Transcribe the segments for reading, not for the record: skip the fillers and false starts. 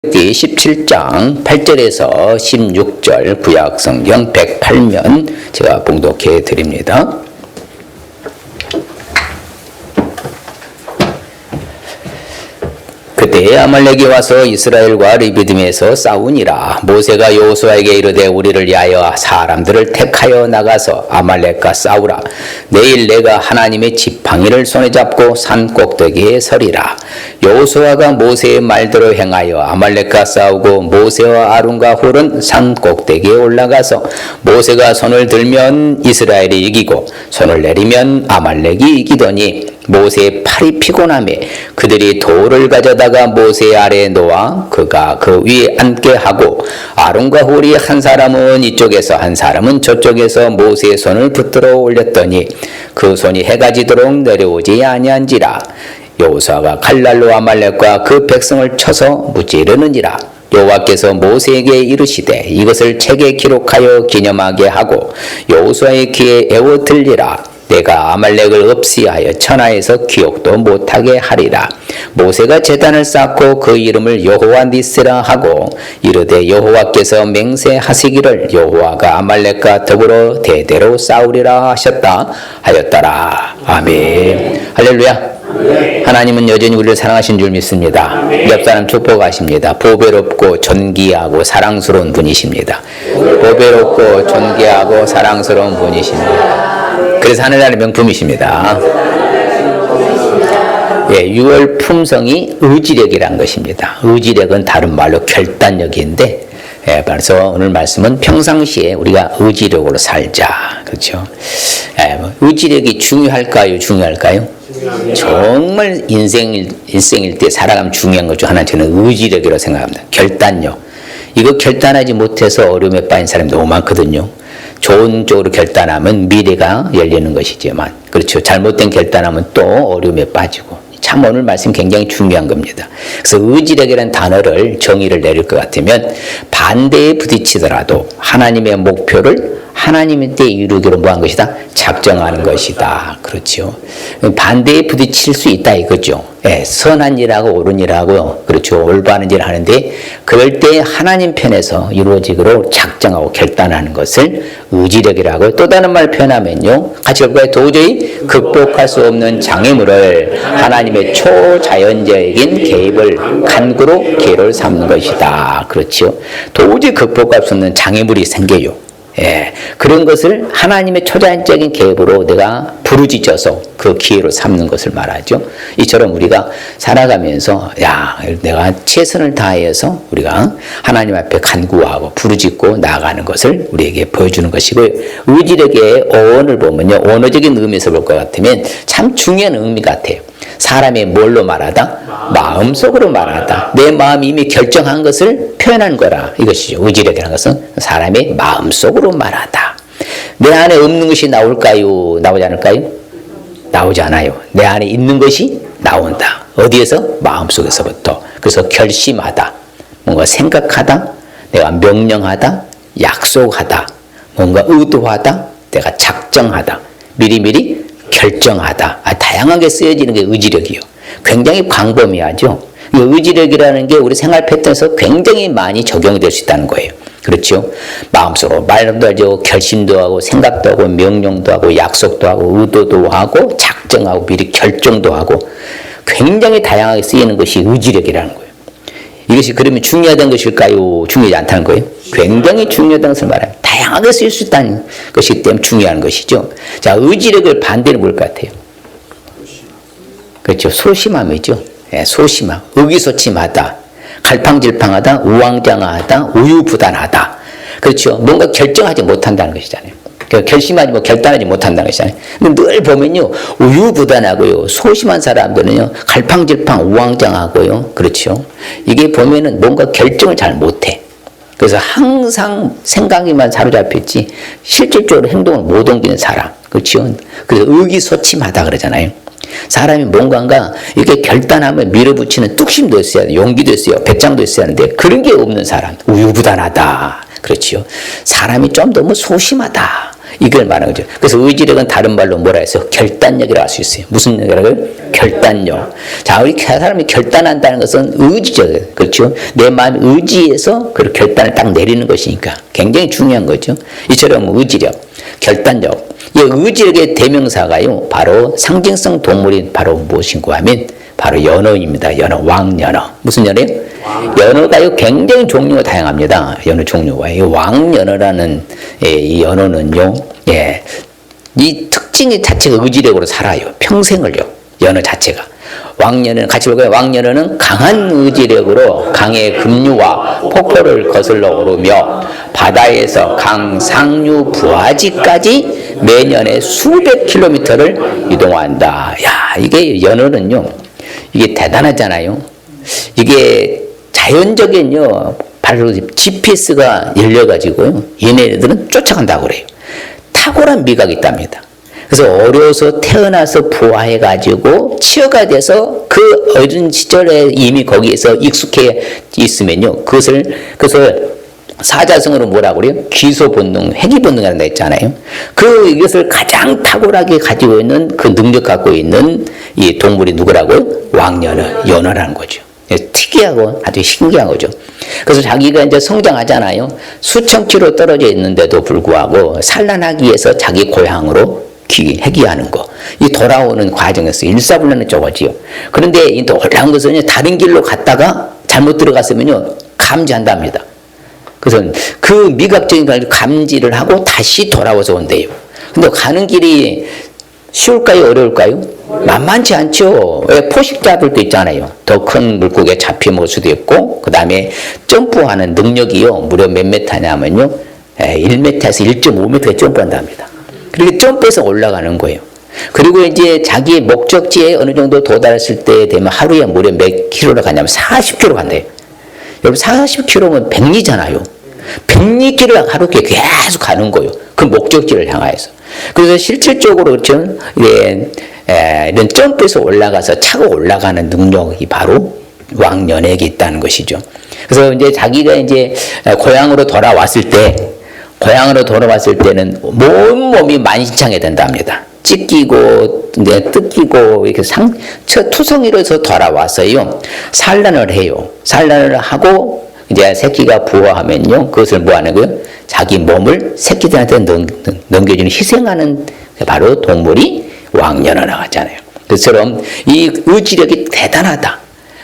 출애굽기 17장 8절에서 16절 구약성경 108면 제가 봉독해 드립니다. 그때 아말렉이 와서 이스라엘과 르비딤에서 싸우니라. 모세가 여호수아에게 이르되 우리를 위하여 사람들을 택하여 나가서 아말렉과 싸우라. 내일 내가 하나님의 지팡이를 손에 잡고 산 꼭대기에 서리라. 여호수아가 모세의 말대로 행하여 아말렉과 싸우고 모세와 아론과 홀은 산 꼭대기에 올라가서 모세가 손을 들면 이스라엘이 이기고 손을 내리면 아말렉이 이기더니 모세의 팔이 피곤하며 그들이 돌을 가져다가 모세 아래에 놓아 그가 그 위에 앉게 하고 아론과 홀이 한 사람은 이쪽에서 한 사람은 저쪽에서 모세의 손을 붙들어 올렸더니 그 손이 해가 지도록 내려오지 아니한지라. 여호수아가 칼날로 아말렉과 그 백성을 쳐서 무찌르느니라. 여호와께서 모세에게 이르시되 이것을 책에 기록하여 기념하게 하고 여호수아의 귀에 애워 들리라. 내가 아말렉을 없이하여 천하에서 기억도 못하게 하리라. 모세가 제단을 쌓고 그 이름을 여호와 니스라 하고 이르되 여호와께서 맹세하시기를 여호와가 아말렉과 더불어 대대로 싸우리라 하셨다 하였더라. 아멘. 할렐루야. 하나님은 여전히 우리를 사랑하신 줄 믿습니다. 옆 사람 축복하십니다. 보배롭고 존귀하고 사랑스러운 분이십니다. 보배롭고 존귀하고 사랑스러운 분이십니다. 그래서 하늘나라의 명품이십니다. 예, 6월 품성이 의지력이란 것입니다. 의지력은 다른 말로 결단력인데, 예, 그래서 오늘 말씀은 평상시에 우리가 의지력으로 살자. 그렇죠? 예, 의지력이 중요할까요? 중요할까요? 정말 인생일 때 살아가면 중요한 것 중 하나는 저는 의지력이라고 생각합니다. 결단력. 이거 결단하지 못해서 어려움에 빠진 사람이 너무 많거든요. 좋은 쪽으로 결단하면 미래가 열리는 것이지만, 그렇죠. 잘못된 결단하면 또 어려움에 빠지고. 참 오늘 말씀 굉장히 중요한 겁니다. 그래서 의지력이라는 단어를 정의를 내릴 것 같으면 반대에 부딪히더라도 하나님의 목표를 하나님의 때 이루기로 뭐한 것이다? 작정하는 것이다. 그렇죠. 반대에 부딪힐 수 있다 이거죠. 예, 선한 일하고 옳은 일하고 그렇죠. 올바른 일을 하는데 그럴 때 하나님 편에서 이루어지기로 작정하고 결단하는 것을 의지력이라고 또 다른 말 표현하면요. 같이 볼까요? 도저히 극복할 수 없는 장애물을 하나님의 초자연적인 개입을 간구로 기회를 삼는 것이다. 그렇죠. 도저히 극복할 수 없는 장애물이 생겨요. 예, 그런 것을 하나님의 초자연적인 계획으로 내가 부르짖어서 그 기회로 삼는 것을 말하죠. 이처럼 우리가 살아가면서 내가 최선을 다해서 우리가 하나님 앞에 간구하고 부르짖고 나아가는 것을 우리에게 보여주는 것이고요. 의지력의 어원을 보면요. 언어적인 의미에서 볼 것 같으면 참 중요한 의미 같아요. 사람이 뭘로 말하다? 마음속으로 말하다. 내 마음이 이미 결정한 것을 표현한 거라. 이것이죠. 의지력이라는 것은 사람의 마음속으로 말하다. 내 안에 없는 것이 나올까요? 나오지 않을까요? 나오지 않아요. 내 안에 있는 것이 나온다. 어디에서? 마음속에서부터. 그래서 결심하다. 뭔가 생각하다. 내가 명령하다. 약속하다. 뭔가 의도하다. 내가 작정하다. 미리미리 결정하다. 다양하게 쓰여지는 게 의지력이요. 굉장히 광범위하죠. 이 의지력이라는 게 우리 생활 패턴에서 굉장히 많이 적용될 수 있다는 거예요. 그렇죠? 마음속으로 말도 하죠. 결심도 하고 생각도 하고 명령도 하고 약속도 하고 의도도 하고 작정하고 미리 결정도 하고 굉장히 다양하게 쓰이는 것이 의지력이라는 거예요. 이것이 그러면 중요하다는 것일까요? 중요하지 않다는 거예요? 굉장히 중요하다는 것을 말합니다. 다양하게 쓸 수 있다는 것이기 때문에 중요한 것이죠. 자, 의지력을 반대로 볼 것 같아요. 그렇죠. 소심함이죠. 예, 소심함. 의기소침하다. 갈팡질팡하다. 우왕좌왕하다. 우유부단하다. 그렇죠. 뭔가 결정하지 못한다는 것이잖아요. 결심하지 결단하지 못한다는 것이잖아요. 근데 늘 보면요. 우유부단하고요. 소심한 사람들은요. 갈팡질팡 우왕좌왕하고요. 그렇죠. 이게 보면은 뭔가 결정을 잘 못해. 그래서 항상 생각에만 사로잡혔지 실질적으로 행동을 못 옮기는 사람. 그렇죠. 그래서 의기소침하다 그러잖아요. 사람이 뭔가가 이렇게 결단하면 밀어붙이는 뚝심도 있어야 돼. 용기도 있어요. 배짱도 있어야 하는데 그런 게 없는 사람. 우유부단하다. 그렇죠. 사람이 좀 너무 소심하다. 이걸 말하는 거죠. 그래서 의지력은 다른 말로 뭐라 해서 결단력이라고 할 수 있어요. 무슨力? 결단력. 자, 우리 사람이 결단한다는 것은 의지죠. 그렇죠? 내 마음 의지에서 그 결단을 딱 내리는 것이니까 굉장히 중요한 거죠. 이처럼 의지력, 결단력. 이 의지력의 대명사가요, 바로 상징성 동물이 바로 무엇인고 하면 바로 연어입니다. 연어, 왕연어. 무슨 연어예요? 연어가요, 굉장히 종류가 다양합니다. 연어 종류가. 이 왕연어라는 이 연어는요, 이 특징이 자체가 의지력으로 살아요. 평생을요. 연어 자체가. 왕연어는 같이 볼까요? 왕연어는 강한 의지력으로 강의 급류와 폭포를 거슬러 오르며 바다에서 강 상류 부하지까지 매년에 수백 킬로미터를 이동한다. 야, 이게 연어는요, 이게 대단하잖아요. 이게 자연적인요, 바로 GPS가 열려가지고요, 얘네들은 쫓아간다고 그래요. 탁월한 미각이 있답니다. 그래서 어려서 태어나서 부화해가지고 치어가 돼서 그 어린 시절에 이미 거기에서 익숙해 있으면요, 그것을 사자성어로 뭐라고 그래요? 기소본능, 회귀본능이라는 데 있잖아요. 이것을 가장 탁월하게 가지고 있는 그 능력 갖고 있는 이 동물이 누구라고요? 왕연어, 연어라는 거죠. 특이하고 아주 신기한 거죠. 그래서 자기가 이제 성장하잖아요. 수천 킬로 떨어져 있는데도 불구하고 산란하기 위해서 자기 고향으로 회귀하는 거. 이 돌아오는 과정에서 일사불란의 저거지요. 그런데 이 놀라운 것은 다른 길로 갔다가 잘못 들어갔으면요, 감지한답니다. 그래서 그 미각적인 걸 감지를 하고 다시 돌아와서 온대요. 근데 가는 길이 쉬울까요? 어려울까요? 만만치 않죠. 왜? 포식자들도 있잖아요. 더 큰 물고기에 잡혀먹을 수도 있고, 그 다음에 점프하는 능력이요, 무려 몇 메타냐면요, 1m에서 1.5m에 점프한답니다. 그렇게 점프해서 올라가는 거예요. 그리고 이제 자기의 목적지에 어느 정도 도달했을 때 되면 하루에 무려 몇 킬로를 가냐면 40킬로 간대요. 여러분, 40킬로면 100리잖아요. 100리길을 하루에 계속 가는 거예요. 그 목적지를 향하여서. 그래서 실질적으로 그렇죠, 이런 점프해서 올라가서 차고 올라가는 능력이 바로 왕연어에게 있다는 것이죠. 그래서 이제 자기가 이제 고향으로 돌아왔을 때는 몸이 만신창이 된답니다. 찢기고, 뜯기고, 이렇게 투성이로서 돌아와서요, 산란을 해요. 산란을 하고, 이제 새끼가 부화하면요, 그것을 뭐 하는 거예요? 자기 몸을 새끼들한테 넘겨주는, 희생하는 바로 동물이 왕연어라고 하잖아요. 그처럼 이 의지력이 대단하다.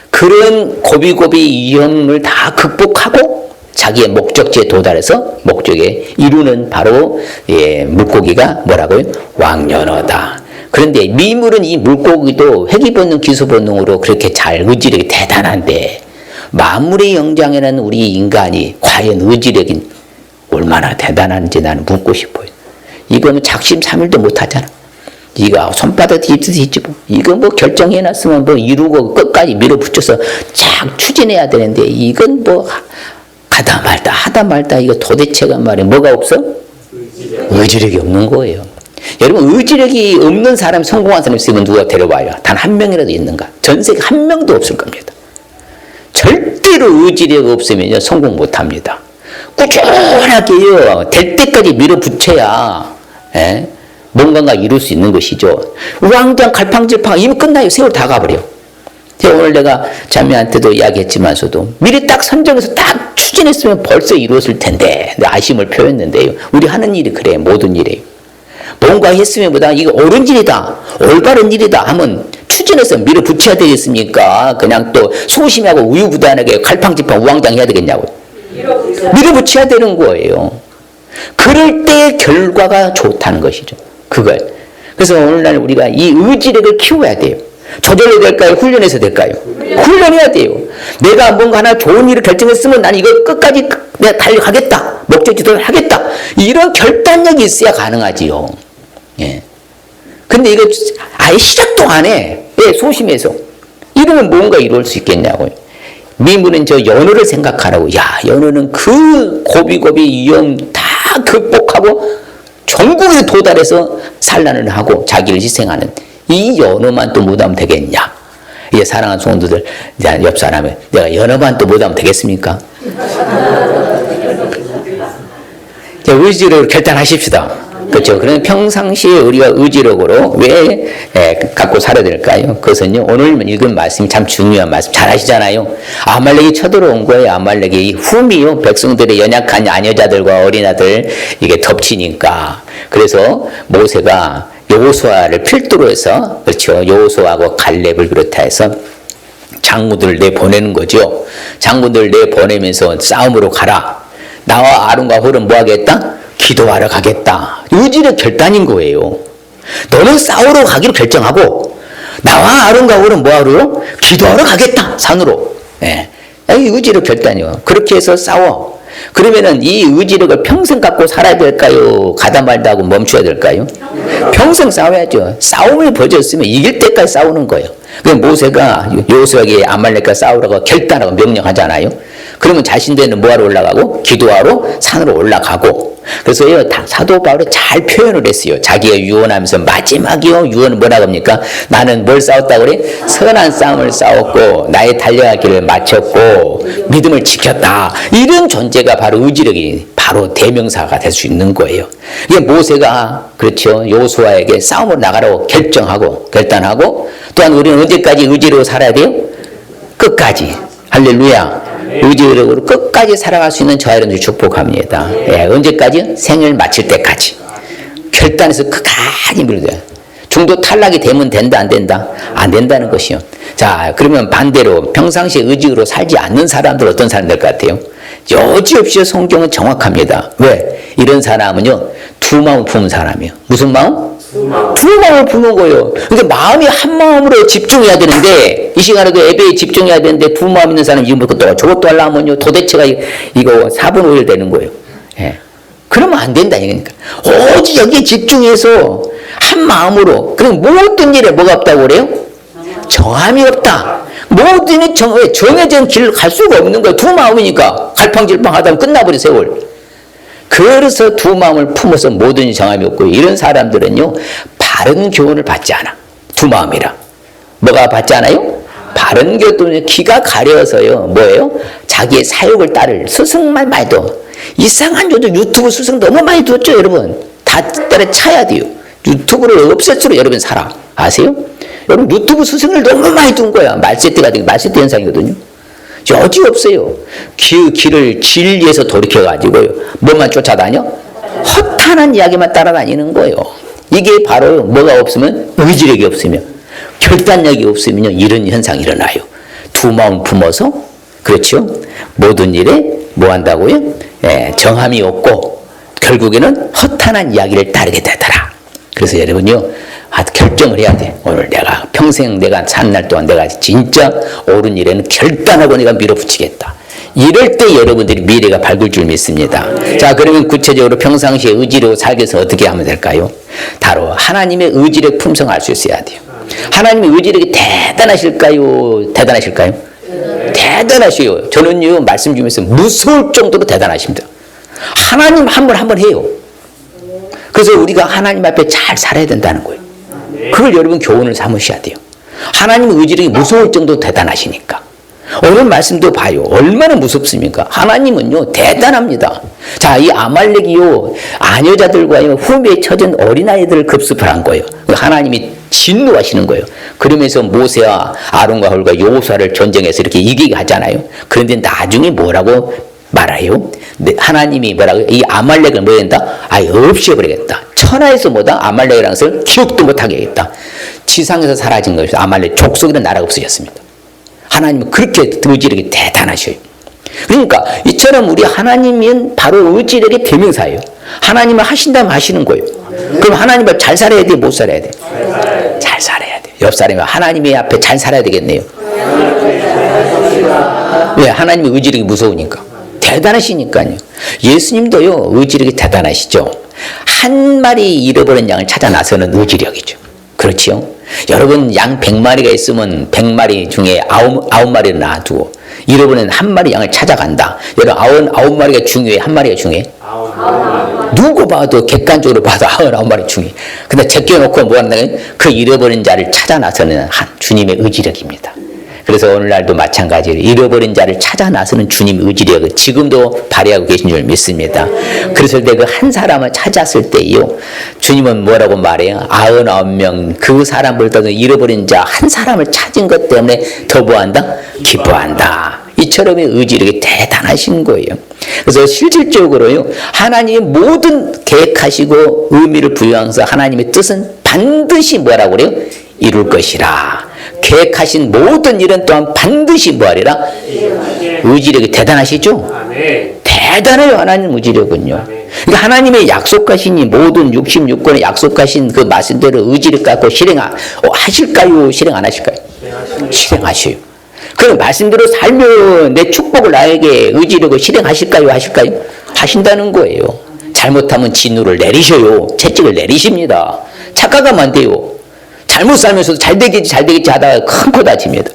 그런 고비고비 위험을 다 극복하고 자기의 목적지에 도달해서 목적에 이루는 바로 물고기가 뭐라고요? 왕연어다. 그런데 미물은 이 물고기도 회귀본능, 기소본능으로 그렇게 잘 의지력이 대단한데, 만물의 영장에는 우리 인간이 과연 의지력이 얼마나 대단한지 나는 묻고 싶어요. 이거는 작심삼일도 못하잖아. 이거 손바닥 뒤집지 뭐. 이거 뭐 결정해놨으면 뭐 이루고 끝까지 밀어붙여서 쫙 추진해야 되는데, 이건 뭐 하다 말다 이거 도대체가 말이야 뭐가 없어? 의지력이 없는 거예요. 여러분, 의지력이 없는 사람, 성공한 사람 있으면 누가 데려와요? 단 한 명이라도 있는가? 전 세계 한 명도 없을 겁니다. 절대로 의지력 없으면 성공 못합니다. 꾸준하게요, 될 때까지 밀어붙여야 뭔가가 이룰 수 있는 것이죠. 왕장 갈팡질팡 이미 끝나요. 세월 다 가버려. 오늘 내가 자매한테도 이야기했지만서도 미리 딱 선정해서 딱 추진했으면 벌써 이루었을 텐데, 아쉬움을 표했는데요. 우리 하는 일이 그래요. 모든 일이에요. 뭔가 했으면 보다 이거 옳은 일이다, 올바른 일이다 하면 추진해서 밀어붙여야 되겠습니까? 그냥 또 소심하고 우유부단하게 갈팡질팡 우왕장해야 되겠냐고. 밀어붙여야 되는 거예요. 그럴 때 결과가 좋다는 것이죠. 그걸. 그래서 오늘날 우리가 이 의지력을 키워야 돼요. 저절로 될까요? 훈련해서 될까요? 훈련해야 돼요. 내가 뭔가 하나 좋은 일을 결정했으면 나는 이거 끝까지 내가 달려가겠다. 목적지도 하겠다. 이런 결단력이 있어야 가능하지요. 예. 근데 이거 아예 시작도 안 해. 왜? 소심해서. 이러면 뭔가 이룰 수 있겠냐고요. 미물은 저 연어를 생각하라고. 야, 연어는 그 고비고비 위험 다 극복하고 전국에 도달해서 산란을 하고 자기를 희생하는 이 연어만 또 못하면 되겠냐? 이제 사랑하는 성도들, 옆 사람에 내가 연어만 또 못하면 되겠습니까? 의지로 결단하십시다. 그렇죠. 그러면 평상시에 우리가 의지력으로 왜 갖고 살아야 될까요? 그것은요, 오늘 읽은 말씀이 참 중요한 말씀 잘 아시잖아요. 아말렉이 쳐들어온 거예요. 아말렉이 훔이요, 백성들의 연약한 아녀자들과 어린아들 이게 덮치니까. 그래서 모세가 여호수아를 필두로 해서, 그렇죠, 여호수아하고 갈렙을 비롯해서 장군들을 내보내는 거죠. 장군들을 내보내면서 싸움으로 가라. 나와 아론과 홀은 뭐 하겠다? 기도하러 가겠다. 의지력 결단인 거예요. 너는 싸우러 가기로 결정하고 나와 아론과 홀은 뭐 하러요? 기도하러 가겠다. 산으로. 예. 이 의지력 결단이요. 그렇게 해서 싸워. 그러면은 이 의지력을 평생 갖고 살아야 될까요? 가다 말다 하고 멈춰야 될까요? 평생 싸워야죠. 싸움을 벌였으면 이길 때까지 싸우는 거예요. 그 모세가 여호수아에게 아말렉과 싸우라고 결단하고 명령하잖아요. 그러면 자신들은 뭐하러 올라가고? 기도하러 산으로 올라가고. 그래서 사도 바울이 잘 표현을 했어요. 자기가 유언하면서 마지막이요. 유언은 뭐라고 합니까? 나는 뭘 싸웠다고 그래? 선한 싸움을 싸웠고 나의 달려갈 길을 마쳤고 믿음을 지켰다. 이런 존재가 바로 의지력이 바로 대명사가 될 수 있는 거예요. 이게 모세가 그렇죠. 여호수아에게 싸움으로 나가라고 결단하고 또한 우리는 언제까지 의지로 살아야 돼요? 끝까지. 할렐루야. 의지력으로 끝까지 살아갈 수 있는 저와 여러분들 축복합니다. 예, 언제까지? 생을 마칠 때까지. 결단해서 끝까지 밀어야 돼요. 중도 탈락이 되면 된다, 안 된다? 안 된다는 것이요. 자, 그러면 반대로 평상시에 의지로 살지 않는 사람들 어떤 사람들 같아요? 여지없이 성경은 정확합니다. 왜? 이런 사람은요, 두 마음을 품은 사람이에요. 무슨 마음? 두 마음을 품은 거예요. 그러니까 마음이 한 마음으로 집중해야 되는데, 이 시간에도 예배에 집중해야 되는데, 두 마음 있는 사람이 이거 또 저것도 하려면요, 도대체가 이거 4분 5일 되는 거예요. 예. 그러면 안 된다, 이거니까. 오직 여기에 집중해서 한 마음으로, 그럼 모든 일에 뭐가 없다고 그래요? 정함이 없다. 모든 일에 정해진 길을 갈 수가 없는 거예요. 두 마음이니까. 갈팡질팡 하다 보면 끝나버려, 세월. 그래서 두 마음을 품어서 모든 정함이 없고, 이런 사람들은요, 바른 교훈을 받지 않아. 두 마음이라. 뭐가 받지 않아요? 바른 교훈은 귀가 가려서요, 뭐예요? 자기의 사욕을 따를 스승만 많이 둬. 이상한 유튜브 스승 너무 많이 뒀죠, 여러분. 다 따라 차야 돼요. 유튜브를 없앨수록 여러분 살아. 아세요? 여러분 유튜브 스승을 너무 많이 둔 거야. 말세대 현상이거든요. 여지 없어요. 길을 진리에서 돌이켜가지고요. 뭐만 쫓아다녀? 허탄한 이야기만 따라다니는 거예요. 이게 바로 뭐가 없으면? 의지력이 없으면, 결단력이 없으면 이런 현상이 일어나요. 두 마음 품어서, 그렇죠? 모든 일에 뭐 한다고요? 예, 정함이 없고 결국에는 허탄한 이야기를 따르게 되더라. 그래서 여러분요, 결정을 해야 돼. 오늘 내가 평생 내가 산 날 동안 내가 진짜 옳은 일에는 결단하고 내가 밀어붙이겠다. 이럴 때 여러분들이 미래가 밝을 줄 믿습니다. 자, 그러면 구체적으로 평상시에 의지로 살기 위해서 어떻게 하면 될까요? 바로 하나님의 의지력 품성을 알 수 있어야 돼요. 하나님의 의지력이 대단하실까요? 대단하셔요. 저는요, 말씀 주면서 무서울 정도로 대단하십니다. 하나님 한 번 해요. 그래서 우리가 하나님 앞에 잘 살아야 된다는 거예요. 그걸 여러분 교훈을 삼으셔야 돼요. 하나님의 의지력이 무서울 정도로 대단하시니까. 오늘 말씀도 봐요. 얼마나 무섭습니까? 하나님은요, 대단합니다. 자, 이 아말렉이요, 아녀자들과요, 후미에 처진 어린아이들을 급습을 한 거예요. 하나님이 진노하시는 거예요. 그러면서 모세와 아론과 홀과 여호수아를 전쟁해서 이렇게 이기게 하잖아요. 그런데 나중에 뭐라고 말아요? 하나님이 뭐라고요? 이 아말렉을 뭐 한다? 아예 없애버리겠다. 천하에서 뭐다? 아말렉이라는 것을 기억도 못하게 하겠다. 지상에서 사라진 것이 아말렉 족속이라는 나라가 없어졌습니다. 하나님은 그렇게 의지력이 대단하셔요. 그러니까 이처럼 우리 하나님은 바로 의지력의 대명사예요. 하나님은 하신다면 하시는 거예요. 그럼 하나님 앞에 잘 살아야 돼? 못 살아야 돼? 잘 살아야 돼. 옆 사람이 하나님의 앞에 잘 살아야 되겠네요. 왜? 하나님의 의지력이 무서우니까. 대단하시니까요. 예수님도요, 의지력이 대단하시죠. 한 마리 잃어버린 양을 찾아 나서는 의지력이죠. 그렇죠? 여러분, 양 100마리가 있으면 100마리 중에 9마리를 놔두고 잃어버린 한 마리 양을 찾아간다. 여러분, 9마리가 중요해? 한 마리가 중요해? 누구 봐도 객관적으로 봐도 9마리 중요해. 근데 제껴놓고 뭐 한다면 그 잃어버린 자를 찾아 나서는 한 주님의 의지력입니다. 그래서 오늘날도 마찬가지로 잃어버린 자를 찾아 나서는 주님 의지력을 지금도 발휘하고 계신 줄 믿습니다. 그래서 내가 한 사람을 찾았을 때요, 주님은 뭐라고 말해요? 99명 그 사람보다 잃어버린 자 한 사람을 찾은 것 때문에 더 뭐한다? 기뻐한다. 이처럼의 의지력이 대단하신 거예요. 그래서 실질적으로요, 하나님이 모든 계획하시고 의미를 부여하면서 하나님의 뜻은 반드시 뭐라고 그래요? 이룰 것이라. 계획하신 모든 일은 또한 반드시 뭐하리라? 의지력이 대단하시죠? 대단해요, 하나님 의지력은요. 그러니까 하나님의 약속하신 이 모든 66권의 약속하신 그 말씀대로 의지력 갖고 하실까요? 실행 안 하실까요? 실행하셔요. 그 말씀대로 살면 내 축복을 나에게 의지력을 실행하실까요? 하실까요? 하신다는 거예요. 잘못하면 진노를 내리셔요. 채찍을 내리십니다. 착각하면 안 돼요. 잘못 살면서도 잘 되겠지 하다가 큰 코 다칩니다.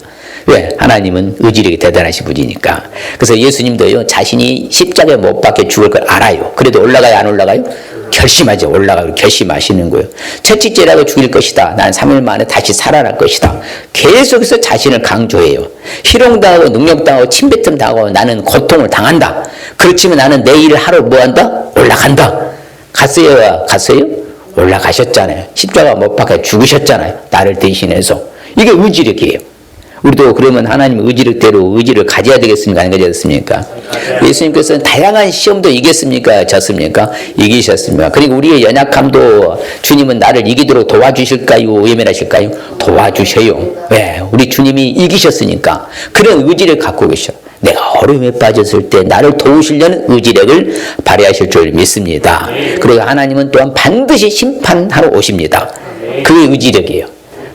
왜? 하나님은 의지력이 대단하신 분이니까. 그래서 예수님도요, 자신이 십자가에 못 박혀 죽을 걸 알아요. 그래도 올라가요, 안 올라가요? 결심하죠. 올라가고 결심하시는 거예요. 채찍질하고 죽일 것이다. 난 3일 만에 다시 살아날 것이다. 계속해서 자신을 강조해요. 희롱당하고 능력당하고 침뱉음 당하고 나는 고통을 당한다. 그렇지만 나는 내일 하루 뭐한다? 올라간다. 갔어요? 올라가셨잖아요. 십자가 못 박혀 죽으셨잖아요. 나를 대신해서. 이게 의지력이에요. 우리도 그러면 하나님 의지력대로 의지를 가져야 되겠습니까? 안 가져야 되겠습니까? 예수님께서는 다양한 시험도 이겼습니까? 졌습니까? 이기셨습니까? 그리고 우리의 연약함도 주님은 나를 이기도록 도와주실까요? 외면하실까요? 도와주셔요. 왜? 우리 주님이 이기셨으니까. 그런 의지를 갖고 계셔. 내가 어려움에 빠졌을 때 나를 도우시려는 의지력을 발휘하실 줄 믿습니다. 그리고 하나님은 또한 반드시 심판하러 오십니다. 그게 의지력이에요.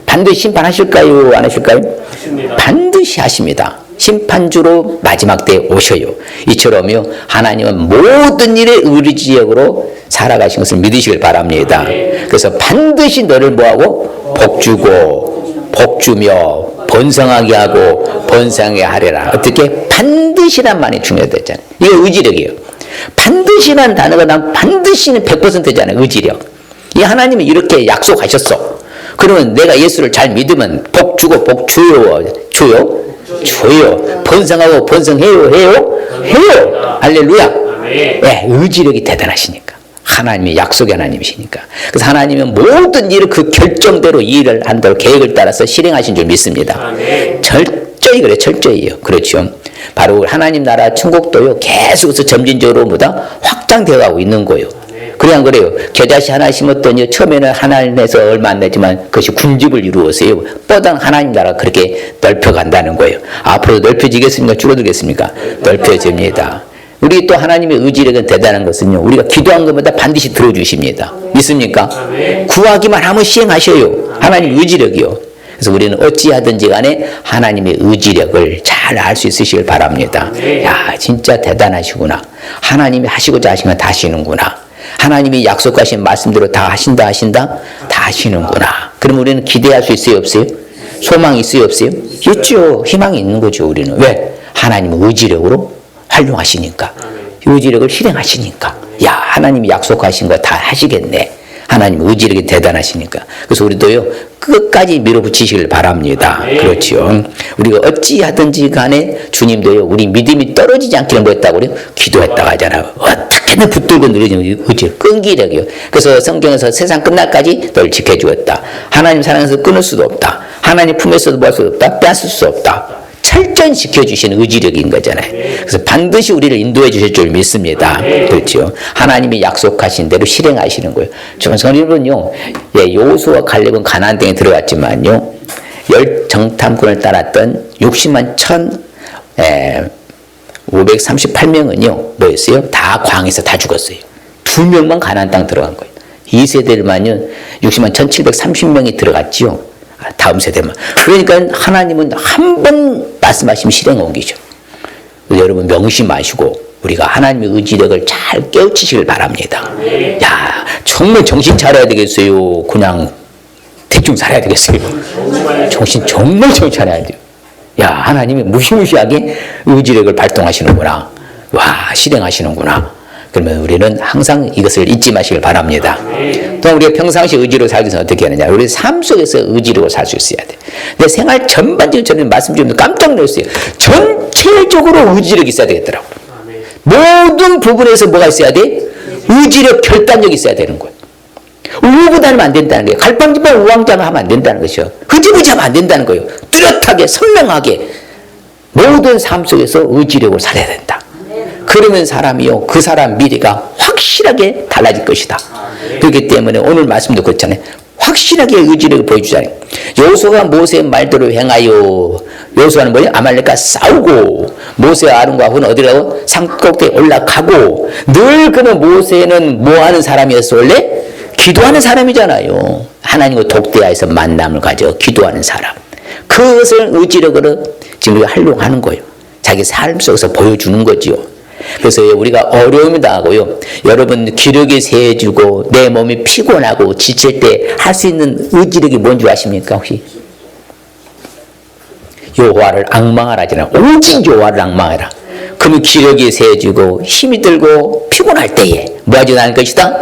반드시 심판하실까요? 안 하실까요? 하십니다. 반드시 하십니다. 심판주로 마지막 때에 오셔요. 이처럼요, 하나님은 모든 일에 의지력으로 살아가신 것을 믿으시길 바랍니다. 그래서 반드시 너를 뭐하고? 복주며 번성하게 하고 번성하게 하리라. 어떻게? 반드시란 말이 중요하잖아요. 이거 의지력이에요. 반드시란 단어가 난 반드시는 100%잖아요. 의지력. 이 하나님이 이렇게 약속하셨어. 그러면 내가 예수를 잘 믿으면 복 주고 복 줘요. 번성하고 번성해요. 해요. 할렐루야. 네, 의지력이 대단하시니까. 하나님의 약속의 하나님이시니까. 그래서 하나님은 모든 일을 그 결정대로 일을 한다고 계획을 따라서 실행하신 줄 믿습니다. 철저히 그래, 철저히요. 그렇죠. 바로 하나님 나라 천국도요, 계속해서 점진적으로 뭐다? 확장되어 가고 있는 거예요. 그래 안 그래요? 겨자씨 하나 심었더니 처음에는 하나님에서 얼마 안 되지만 그것이 군집을 이루었어요. 뻗은 하나님 나라가 그렇게 넓혀간다는 거예요. 앞으로 넓혀지겠습니까? 줄어들겠습니까? 넓혀집니다. 우리 또 하나님의 의지력은 대단한 것은요, 우리가 기도한 것보다 반드시 들어주십니다. 믿습니까? 구하기만 하면 시행하셔요. 하나님 의지력이요. 그래서 우리는 어찌하든지 간에 하나님의 의지력을 잘 알 수 있으시길 바랍니다. 야, 진짜 대단하시구나. 하나님이 하시고자 하신 건 다 하시는구나. 하나님이 약속하신 말씀대로 다 하신다? 다 하시는구나. 그럼 우리는 기대할 수 있어요? 없어요? 소망이 있어요? 없어요? 있죠. 희망이 있는 거죠, 우리는. 왜? 하나님은 의지력으로 활용하시니까. 의지력을 실행하시니까. 야, 하나님이 약속하신 거 다 하시겠네. 하나님 의지력이 대단하시니까. 그래서 우리도요, 끝까지 밀어붙이시길 바랍니다. 그렇죠. 우리가 어찌하든지 간에 주님도요, 우리 믿음이 떨어지지 않기를 뭐 했다고 그래요? 기도했다고 하잖아요. 어떻게든 붙들고 늘어지는 의지, 끈기력이요. 그래서 성경에서 세상 끝날까지 널 지켜주었다. 하나님 사랑해서 끊을 수도 없다. 하나님 품에서도 볼 수 없다. 뺏을 수 없다. 철저히 지켜주시는 의지력인 거잖아요. 그래서 반드시 우리를 인도해 주실 줄 믿습니다. 그렇죠. 하나님이 약속하신 대로 실행하시는 거예요. 저는요, 여호수아와 갈렙은 가나안 땅에 들어갔지만요, 열 정탐꾼을 따랐던 60만 1,538명은요, 뭐였어요? 다 광에서 다 죽었어요. 2명만 가나안 땅 들어간 거예요. 2세대만요, 60만 1,730명이 들어갔지요. 다음 세대만. 그러니까 하나님은 한 번 말씀하시면 실행에 옮기죠. 여러분 명심하시고 우리가 하나님의 의지력을 잘 깨우치시길 바랍니다. 야, 정말 정신 차려야 되겠어요? 그냥 대충 살아야 되겠어요? 정말 정신 차려야 돼요. 야, 하나님이 무시무시하게 의지력을 발동하시는구나. 와, 실행하시는구나. 그러면 우리는 항상 이것을 잊지 마시길 바랍니다. 또 우리가 평상시 의지로 살기 위해서 어떻게 하느냐. 우리 삶 속에서 의지로 살 수 있어야 돼. 내 생활 전반적으로 저는 말씀 드리면서 깜짝 놀랐어요. 전체적으로 의지력이 있어야 되겠더라고. 모든 부분에서 뭐가 있어야 돼? 의지력, 결단력이 있어야 되는 거예요. 우유부단하면 안 된다는 거예요. 갈팡질팡 우왕좌왕 하면 안 된다는 것이죠. 흐지부지하면 안 된다는 거예요. 뚜렷하게 선명하게 모든 삶 속에서 의지력을 살아야 된다. 그러면 사람이요, 그 사람 미래가 확실하게 달라질 것이다. 그렇기 때문에 오늘 말씀도 그렇잖아요. 확실하게 의지력을 보여주잖아요. 여호수아가 모세의 말대로 행하여. 여호수아는 뭐예요? 아말렉과 싸우고, 모세와 아론과 훈은 어디라고? 산꼭대기에 올라가고. 늘 그는 모세는 뭐 하는 사람이었어? 원래 기도하는 사람이잖아요. 하나님과 독대하여서 만남을 가져 기도하는 사람. 그것을 의지력으로 지금 우리가 활용하는 거예요. 자기 삶 속에서 보여주는 거지요. 그래서 우리가 어려움이 당하고요. 여러분 기력이 세해지고 내 몸이 피곤하고 지칠 때 할 수 있는 의지력이 뭔지 아십니까 혹시? 여호와를 앙망하라잖아요. 오직 여호와를 앙망하라. 그러면 기력이 세해지고 힘이 들고 피곤할 때에 뭐 하지 않을 것이다?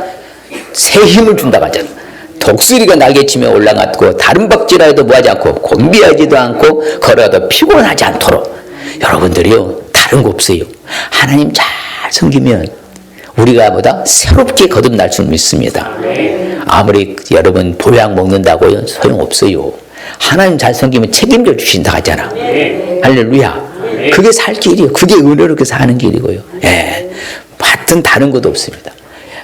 새 힘을 준다고 하잖아요. 독수리가 날개치며 올라갔고 다른 박쥐라도 뭐하지 않고 곤비하지도 않고 걸어도 피곤하지 않도록. 여러분들이요 다른 거 없어요. 하나님 잘 섬기면 우리가 보다 새롭게 거듭날 수 있습니다. 아무리 여러분 보약 먹는다고요 소용없어요. 하나님 잘 섬기면 책임져 주신다 하잖아. 할렐루야. 그게 살 길이에요. 그게 은혜롭게 사는 길이고요. 예. 하여튼 다른 것도 없습니다.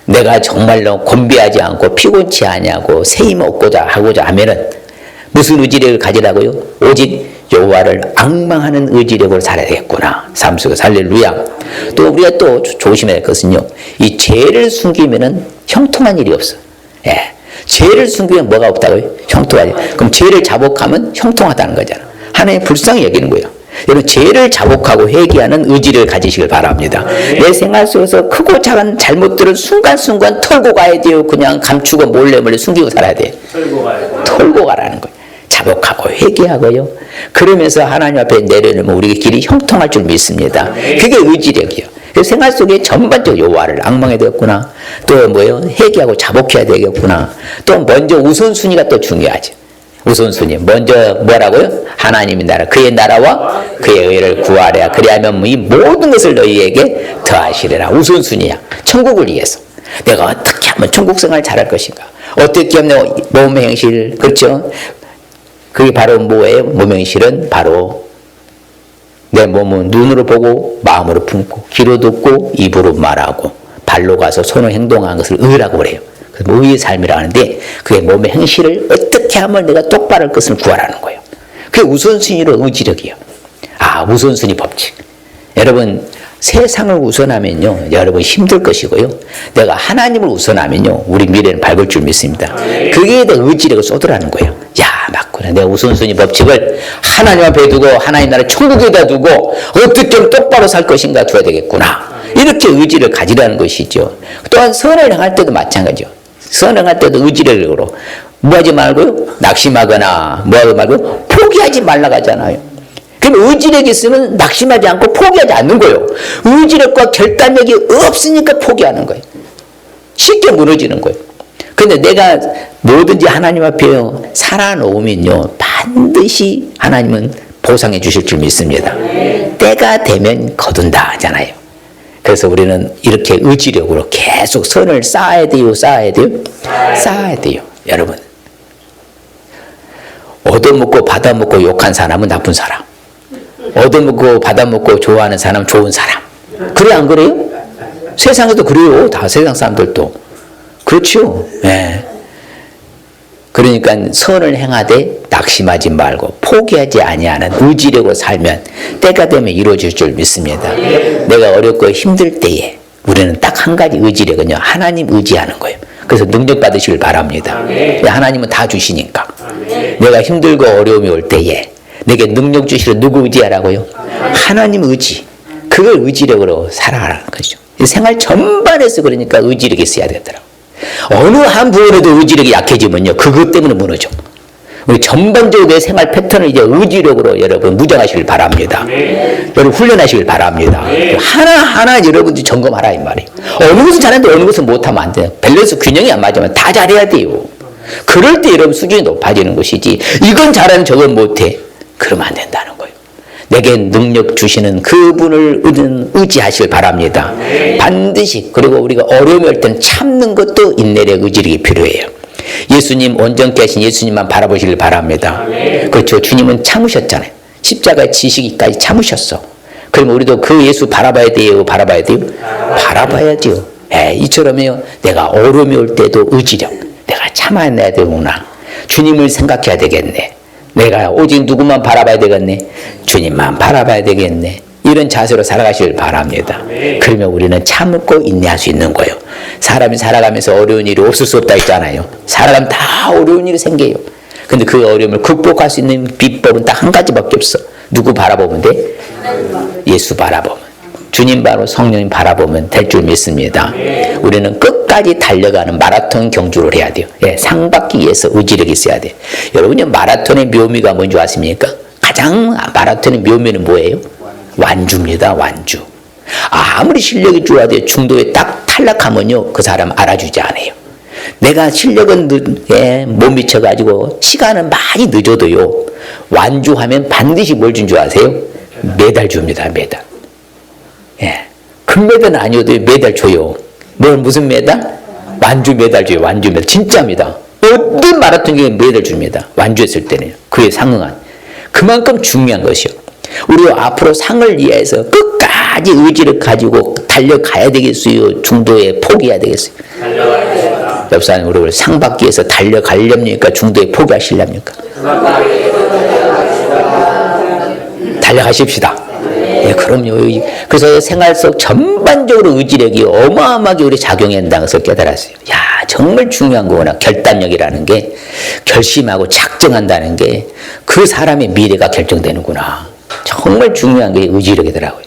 내가 정말로 곤비하지 않고 피곤치 않냐고 새 힘 얻고자 하고자 하면은 무슨 의지력을 가지라고요? 오직 여호와를 앙망하는 의지력으로 살아야 되겠구나. 삶 속에서 할렐루야. 또 우리가 또 조심해야 할 것은요. 이 죄를 숨기면은 형통한 일이 없어. 예. 죄를 숨기면 뭐가 없다고요? 형통하지. 그럼 죄를 자복하면 형통하다는 거잖아. 하나님 불쌍히 여기는 거예요. 여러분 죄를 자복하고 회개하는 의지를 가지시길 바랍니다. 내 생활 속에서 크고 작은 잘못들을 순간순간 털고 가야 돼요. 그냥 감추고 몰래 숨기고 살아야 돼요. 털고 가라는 거예요. 자복하고 회개하고요. 그러면서 하나님 앞에 내려놓으면 우리 길이 형통할 줄 믿습니다. 그게 의지력이에요. 생활 속에 전반적으로 여호와를 앙망해야 되겠구나. 또 뭐예요? 회개하고 자복해야 되겠구나. 또 먼저 우선순위가 또 중요하죠. 우선순위. 먼저 뭐라고요? 하나님의 나라, 그의 나라와 그의 의를 구하랴. 그리하면 이 모든 것을 너희에게 더하시리라. 우선순위야. 천국을 위해서. 내가 어떻게 하면 천국 생활을 잘할 것인가? 어떻게 하면 몸의 행실, 그렇죠? 그게 바로 뭐예요? 몸의 행실은 바로 내 몸은 눈으로 보고 마음으로 품고 귀로 듣고 입으로 말하고 발로 가서 손으로 행동하는 것을 의라고 그래요. 그래서 의의 삶이라 하는데 그게 몸의 행실을 어떻게 하면 내가 똑바로 할 것을 구하라는 거예요. 그게 우선순위로 의지력이에요. 아, 우선순위 법칙. 여러분 세상을 우선하면요 여러분 힘들 것이고요. 내가 하나님을 우선하면요 우리 미래는 밝을 줄 믿습니다. 그게 내 의지력을 쏟으라는 거예요. 야 맞구나. 내가 우선순위 법칙을 하나님 앞에 두고 하나님 나라 천국에다 두고 어떻게 하면 똑바로 살 것인가 둬야 되겠구나. 이렇게 의지를 가지라는 것이죠. 또한 선을 행할 때도 마찬가지죠. 선을 행할 때도 의지력으로 뭐하지 말고요 낙심하거나 뭐하지 말고 포기하지 말라고 하잖아요. 그럼 의지력이 있으면 낙심하지 않고 포기하지 않는 거예요. 의지력과 결단력이 없으니까 포기하는 거예요. 쉽게 무너지는 거예요. 근데 내가 뭐든지 하나님 앞에 살아놓으면요 반드시 하나님은 보상해 주실 줄 믿습니다. 때가 되면 거둔다 하잖아요. 그래서 우리는 이렇게 의지력으로 계속 선을 쌓아야 돼요. 쌓아야 돼요. 쌓아야 돼요. 여러분 얻어먹고 받아먹고 욕한 사람은 나쁜 사람, 얻어먹고 받아먹고 좋아하는 사람은 좋은 사람. 그래 안 그래요? 세상에도 그래요. 다 세상 사람들도 그렇죠. 네. 그러니까 선을 행하되 낙심하지 말고 포기하지 아니하는 의지력으로 살면 때가 되면 이루어질 줄 믿습니다. 내가 어렵고 힘들 때에 우리는 딱 한 가지 의지력은요 하나님 의지하는 거예요. 그래서 능력 받으시길 바랍니다. 하나님은 다 주시니까. 내가 힘들고 어려움이 올 때에 내게 능력 주시러 누구 의지하라고요? 하나님 의지. 그걸 의지력으로 살아가는 거죠. 생활 전반에서 그러니까 의지력이 있어야 되더라고요. 어느 한 부분에도 의지력이 약해지면요 그것 때문에 무너져. 우리 전반적으로 내 생활 패턴을 이제 의지력으로 여러분 무장하시길 바랍니다. 여러분 훈련하시길 바랍니다. 하나하나 여러분들이 점검하라 이 말이에요. 어느 것은 잘하는데 어느 것은 못하면 안 돼요. 밸런스 균형이 안 맞으면 다 잘해야 돼요. 그럴 때 여러분 수준이 높아지는 것이지, 이건 잘하는 저건 못해, 그러면 안 된다는 거예요. 내게 능력 주시는 그분을 의지하시길 바랍니다. 반드시. 그리고 우리가 어려움이 올 때는 참는 것도 인내력, 의지력이 필요해요. 예수님, 온전케 하신 예수님만 바라보시길 바랍니다. 그렇죠. 주님은 참으셨잖아요. 십자가에 지시기까지 참으셨어. 그럼 우리도 그 예수 바라봐야 돼요? 바라봐야 돼요? 바라봐야죠. 이처럼요, 내가 어려움이 올 때도 의지력, 내가 참아내야 되구나. 주님을 생각해야 되겠네. 내가 오직 누구만 바라봐야 되겠네? 주님만 바라봐야 되겠네. 이런 자세로 살아가시길 바랍니다. 그러면 우리는 참고 인내할 수 있는 거예요. 사람이 살아가면서 어려운 일이 없을 수 없다 했잖아요. 살아가면 다 어려운 일이 생겨요. 근데 그 어려움을 극복할 수 있는 비법은 딱 한 가지밖에 없어. 누구 바라보면 돼? 예수 바라보면. 주님 바로 성령님 바라보면 될 줄 믿습니다. 우리는 끝까지 달려가는 마라톤 경주를 해야 돼요. 상 받기 위해서 의지력이 있어야 돼요. 여러분요, 마라톤의 묘미가 뭔지 아십니까? 가장 마라톤의 묘미는 뭐예요? 완주입니다. 완주. 아무리 실력이 좋아도 중도에 딱 탈락하면요, 그 사람 알아주지 않아요. 내가 실력은 못 미쳐가지고 시간은 많이 늦어도요, 완주하면 반드시 뭘 준 줄 아세요? 메달 줍니다. 메달. 금메달은 아니어도 메달 줘요. 무슨 메달? 완주 메달 줘요. 완주 메달. 진짜입니다. 어떤 마라톤에 메달 줍니다. 완주했을 때는. 그에 상응한. 그만큼 중요한 것이요. 우리 앞으로 상을 위해서 끝까지 의지를 가지고 달려가야 되겠어요? 중도에 포기해야 되겠어요? 달려가야 옆사님, 우리 상 받기 위해서 달려가렵니까? 중도에 포기하시렵니까? 달려가십시다. 그럼요. 그래서 생활 속 전반적으로 의지력이 어마어마하게 우리 작용한다는 것을 깨달았어요. 정말 중요한 거구나. 결단력이라는 게, 결심하고 작정한다는 게 그 사람의 미래가 결정되는구나. 정말 중요한 게 의지력이더라고요.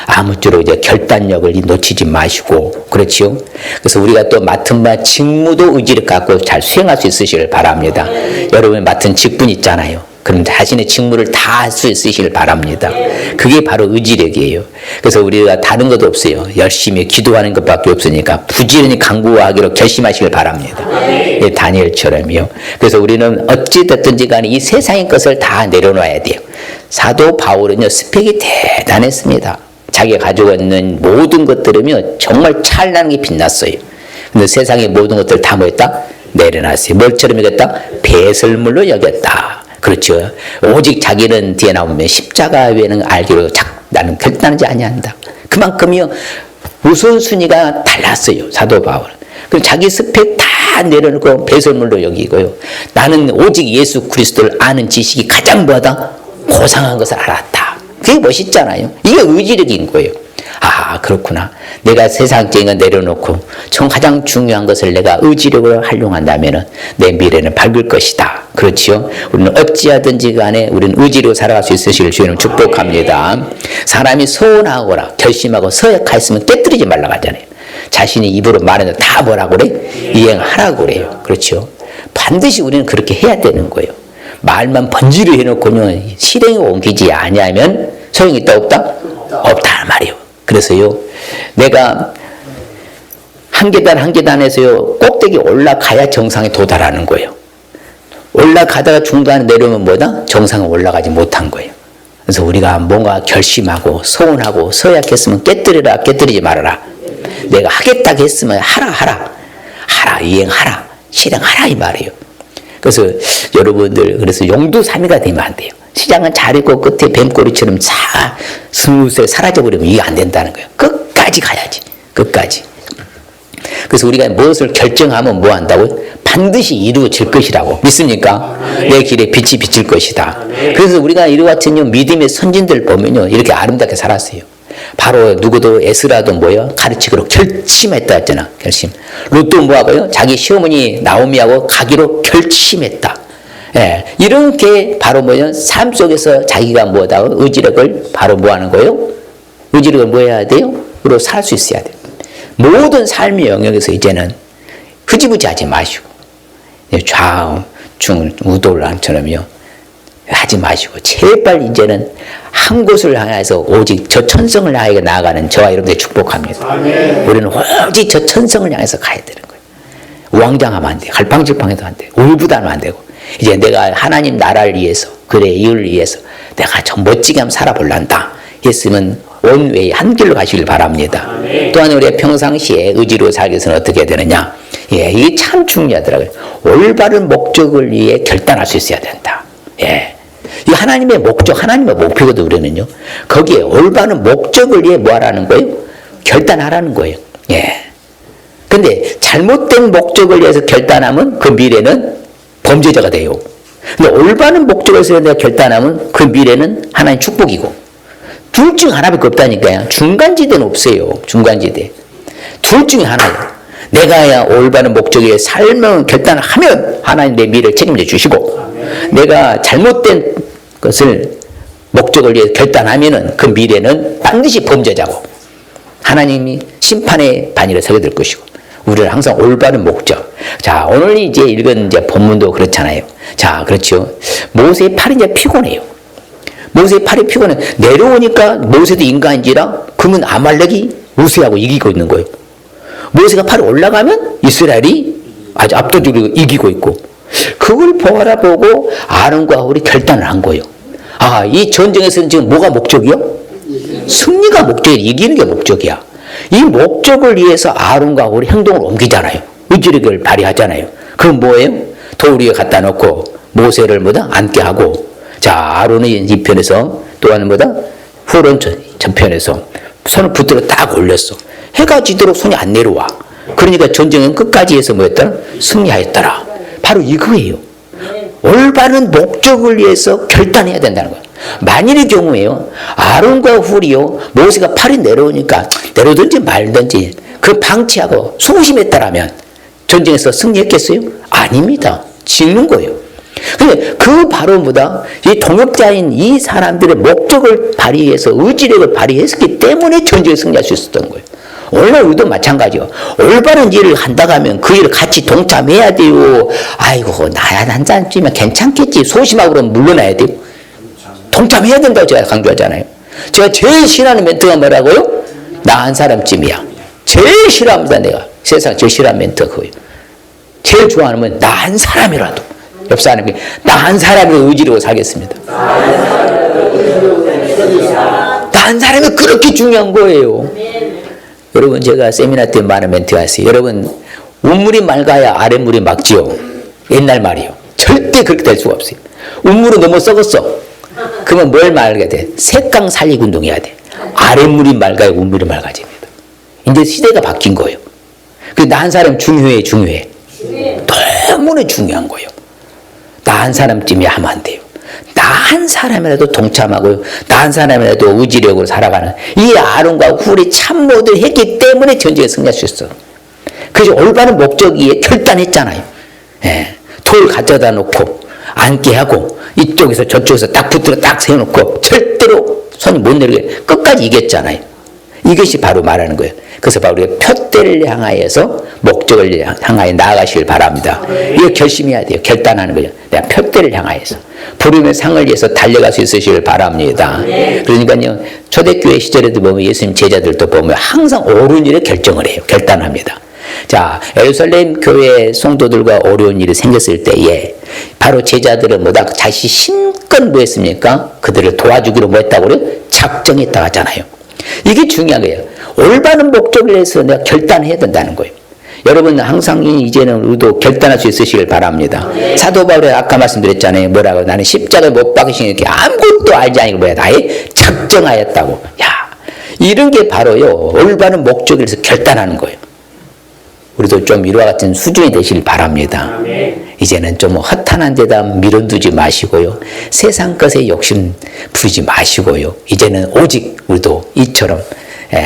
아무쪼록 이제 결단력을 놓치지 마시고, 그렇지요? 그래서 우리가 또 맡은 바 직무도 의지력 갖고 잘 수행할 수 있으시길 바랍니다. 여러분이 맡은 직분 있잖아요. 그럼 자신의 직무를 다 할 수 있으시길 바랍니다. 그게 바로 의지력이에요. 그래서 우리가 다른 것도 없어요. 열심히 기도하는 것밖에 없으니까 부지런히 강구하기로 결심하시길 바랍니다. 다니엘처럼요. 그래서 우리는 어찌됐든지 간에 이 세상의 것을 다 내려놔야 돼요. 사도 바울은요, 스펙이 대단했습니다. 자기가 가지고 있는 모든 것들은요, 정말 찬란하게 빛났어요. 근데 세상의 모든 것들을 다 뭐였다? 내려놨어요. 뭘처럼 여겼다? 배설물로 여겼다. 그렇죠. 오직 자기는 뒤에 나오면 십자가 외에는 알기로 나는 결단하지 아니한다. 그만큼요, 우선순위가 달랐어요. 사도 바울은. 그럼 자기 스펙 다 내려놓고 배설물로 여기고요. 나는 오직 예수 그리스도를 아는 지식이 가장 뭐하다? 고상한 것을 알았다. 그게 멋있잖아요. 이게 의지력인 거예요. 그렇구나. 내가 세상적인 걸 내려놓고 가장 중요한 것을 내가 의지력으로 활용한다면 내 미래는 밝을 것이다. 그렇지요? 우리는 어찌하든지 간에 우리는 의지로 살아갈 수 있으시길 주님을 축복합니다. 사람이 소원하거나 결심하고 서약하였으면 깨뜨리지 말라고 하잖아요. 자신이 입으로 말하는 다 뭐라고 그래? 이행하라고 그래요. 그렇죠? 반드시 우리는 그렇게 해야 되는 거예요. 말만 번지르 해놓고는 실행에 옮기지 아니하면 소용이 있다 없다? 없다는 말이에요. 그래서요, 내가 한 계단 한 계단에서요, 꼭대기 올라가야 정상에 도달하는 거예요. 올라가다가 중간에 내려오면 뭐다? 정상에 올라가지 못한 거예요. 그래서 우리가 뭔가 결심하고 소원하고 서약했으면 깨뜨리라, 깨뜨리지 말아라. 내가 하겠다고 했으면 하라, 이행하라, 실행하라 이 말이에요. 그래서 여러분들, 그래서 용두사미가 되면 안 돼요. 시장은 잘 있고 끝에 뱀꼬리처럼 스무스하게 사라져버리면 이게 안 된다는 거예요. 끝까지 가야지. 끝까지. 그래서 우리가 무엇을 결정하면 뭐 한다고요? 반드시 이루어질 것이라고. 믿습니까? 내 길에 빛이 비칠 것이다. 그래서 우리가 이와 같은 믿음의 선진들 보면요, 이렇게 아름답게 살았어요. 바로 누구도 에스라도 뭐요? 가르치기로 결심했다 했잖아. 결심. 롯도 뭐하고요? 자기 시어머니 나오미하고 가기로 결심했다. 이런 게 바로 뭐냐? 삶 속에서 자기가 뭐다? 의지력을 바로 뭐 하는 거예요? 의지력을 뭐 해야 돼요? 으로 살 수 있어야 돼요. 모든 삶의 영역에서 이제는 흐지부지 하지 마시고, 우도를 한처럼요. 하지 마시고 제발 이제는 한 곳을 향해서 오직 저 천성을 향해 나아가는 저와 여러분들 축복합니다. 아멘. 우리는 오직 저 천성을 향해서 가야 되는 거예요. 우왕좌왕하면 안 돼. 갈팡질팡해도 안 돼. 울부담하면 안 되고 이제 내가 하나님 나라를 위해서 그래 이을 위해서 내가 좀 멋지게 한번 살아볼란다 했으면 원웨이 한 길로 가시길 바랍니다. 아멘. 또한 우리가 평상시에 의지로 살기 위해서는 어떻게 되느냐. 예, 이게 참 중요하더라고요. 올바른 목적을 위해 결단할 수 있어야 된다. 예. 이 하나님의 목적, 하나님의 목표거든, 우리는요. 거기에 올바른 목적을 위해 뭐 하라는 거예요? 결단하라는 거예요. 예. 근데 잘못된 목적을 위해서 결단하면 그 미래는 범죄자가 돼요. 근데 올바른 목적을 위해서 내가 결단하면 그 미래는 하나님 축복이고. 둘 중 하나밖에 없다니까요. 중간지대는 없어요. 중간지대. 둘 중에 하나예요. 내가 올바른 목적에 위해 삶을 결단을 하면 하나님 내 미래를 책임져 주시고, 내가 잘못된 것을 목적을 위해 결단하면은 그 미래는 반드시 범죄자고 하나님이 심판의 반열에 서게 될 것이고, 우리는 항상 올바른 목적. 자, 오늘 이제 읽은 이제 본문도 그렇잖아요. 자, 그렇죠. 모세의 팔이 이제 피곤해요. 모세의 팔이 피곤해. 내려오니까 모세도 인간인지라 그러면 아말렉이 모세하고 이기고 있는 거예요. 모세가 팔이 올라가면 이스라엘이 아주 압도적으로 이기고 있고, 그걸 바라보고 아론과 홀이 결단을 한 거예요. 아, 이 전쟁에서는 지금 뭐가 목적이요? 승리가 목적이야. 이기는 게 목적이야. 이 목적을 위해서 아론과 홀이 행동을 옮기잖아요. 의지력을 발휘하잖아요. 그건 뭐예요? 돌 위에 갖다 놓고 모세를 뭐다? 앉게 하고, 자, 아론은 이 편에서 또한 뭐다? 훌은 전편에서 손을 붙들어 딱 올렸어. 해가 지도록 손이 안 내려와. 그러니까 전쟁은 끝까지 해서 뭐였더라? 승리하였더라. 바로 이거예요. 올바른 목적을 위해서 결단해야 된다는 거예요. 만일의 경우에요, 아론과 훌이요, 모세가 팔이 내려오니까 내려오든지 말든지 그 방치하고 소심했다라면 전쟁에서 승리했겠어요? 아닙니다. 지는 거예요. 근데 그 바로 뭐다? 이 동역자인 이 사람들의 목적을 발휘해서 의지력을 발휘했기 때문에 전쟁에 승리할 수 있었던 거예요. 오늘 우리도 마찬가지요. 올바른 일을 한다고 하면 그 일을 같이 동참해야 돼요. 아이고, 나야 한 잔쯤이면 괜찮겠지. 소심하고 그러면 물러나야 돼요. 동참해야 된다고 제가 강조하잖아요. 제가 제일 싫어하는 멘트가 뭐라고요? 나 한 사람쯤이야. 제일 싫어합니다, 내가. 세상 제일 싫어하는 멘트가 그거예요. 제일 좋아하는 건 나 한 사람이라도. 옆 사람이 나 한 사람으로 의지로 살겠습니다. 나 한 사람이 그렇게 중요한 거예요. 여러분, 제가 세미나 때 많은 멘트가 있어요. 여러분, 운물이 맑아야 아랫물이 맑지요. 옛날 말이요. 절대 그렇게 될 수가 없어요. 운물은 너무 썩었어. 그러면 뭘 말하게 돼? 색강 살리기 운동해야 돼. 아랫물이 맑아야 운물이 맑아집니다. 이제 시대가 바뀐 거예요. 나 한 사람 중요해. 너무나 중요한 거예요. 나 한 사람쯤이 하면 안 돼요. 나 한 사람이라도 동참하고 나 한 사람이라도 의지력으로 살아가는 이 아론과 훌이 참모들 했기 때문에 전쟁에 승리할 수 있어. 그래서 올바른 목적이에 결단했잖아요. 예. 돌 가져다 놓고 앉게 하고 이쪽에서 저쪽에서 딱 붙들어 딱 세워놓고 절대로 손이 못 내리게 끝까지 이겼잖아요. 이것이 바로 말하는 거예요. 그래서 바로 우리가 표대를 향하여서 목적을 향하여 나아가시길 바랍니다. 이거 결심해야 돼요. 결단하는 거죠. 내가 표대를 향하여서 부름의 상을 위해서 달려갈 수 있으시길 바랍니다. 그러니까요, 초대교회 시절에도 보면 예수님 제자들도 보면 항상 옳은 일에 결정을 해요. 결단합니다. 자, 예루살렘 교회 성도들과 어려운 일이 생겼을 때에 바로 제자들은 뭐다? 자신이 힘껏 뭐 했습니까? 그들을 도와주기로 뭐 했다고 그래요? 작정했다 하잖아요. 이게 중요한 거예요. 올바른 목적을 위해서 내가 결단해야 된다는 거예요. 여러분, 항상 이제는 우리도 결단할 수 있으시길 바랍니다. 사도 바울이 아까 말씀드렸잖아요. 뭐라고? 나는 십자가에 못 박으신 이렇게 아무것도 알지 아니고 뭐야? 나의 작정하였다고. 야, 이런 게 바로요, 올바른 목적을 위해서 결단하는 거예요. 우리도 좀 이와 같은 수준이 되시길 바랍니다. 이제는 좀 허탄한 데다 밀어두지 마시고요. 세상 것에 욕심 부리지 마시고요. 이제는 오직 우리도 이처럼